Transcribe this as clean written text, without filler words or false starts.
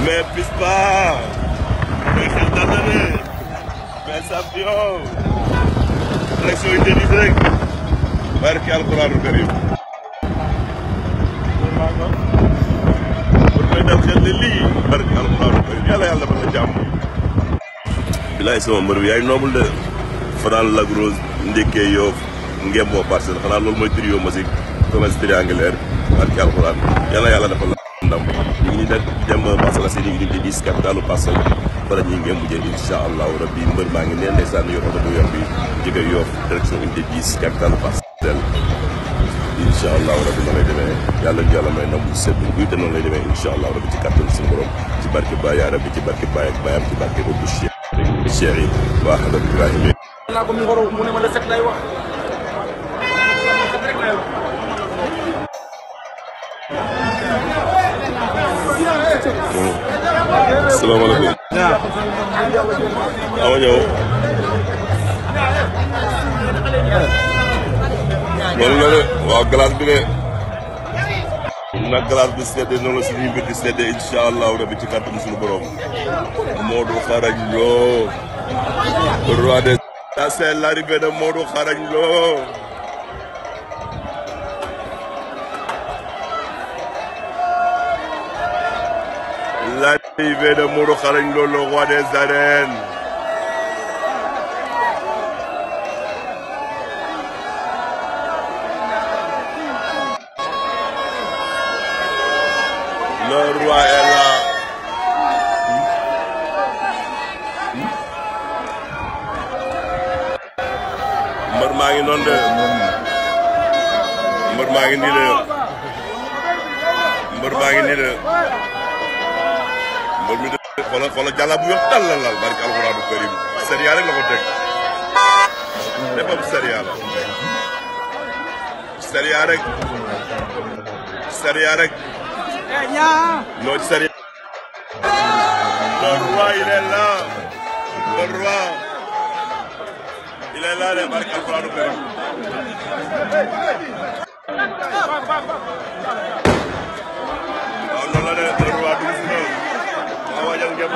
mais Pispa mais xel dal na ne mais champion élection yi tennis rek barki alquraanu karim pour may dal xel ne lii barki alquraanu karim yàlla ba la jàmm bilaay sama mbër bi yaay noobul de fanaan Lac Rose ndekkee Yoff ngemboo Parcelles xanaa loolu mooy trio musique commerce triangulaire barki alquraan yàlla dafa la ndam ñu ngi dem Parcelles Assainies ñu ngi di 10 capitalu Parcelles bala ñuy ngeen mujjee incha allahu rabbi mbër maa ngi neen ndeysaan yor oto bu yor bi jóge Yoff direction unité 10 capitalu Parcelles incha allahu rabbi noonu lay demee yàlla may ndam bu sedd buy te noonu lay demee incha allahu rabbi ci kàttan suñu borom ci barke Baye yaa rabbi ci barke Baye ak Bayam ci barke Abdou Cheikh yi waa Hadab Ibrahima naa ko mu ne ma le 7 lay wax. salaamaaleykum. waaw ma ñëw. loolu la de waaw glace bi de. nag glace bi seddee noonu la suñuy mbir di seddee incha allahu rabi ci kàttan suñu borom. Modou Xarañ Lo. roi des. ça c'est l'arrivée de Modou Xarañ Lo. l'arrivée de Modou Xarañ Lo, le roi des arènes. Le roi est là. Mbër maa ngi noonu de. Mbër maa ngi nii de. Mbër maa ngi nii de. mbër mi de xoolal jàllab bu weex tàll la laal barki alxuraanu karim sériya rek la ko teg léppam sériya la sériya rek non sériya le roi il est là le roi il est là de barki alxuraanu karim waaw noonu la de le roi dugg si na waajal ngeen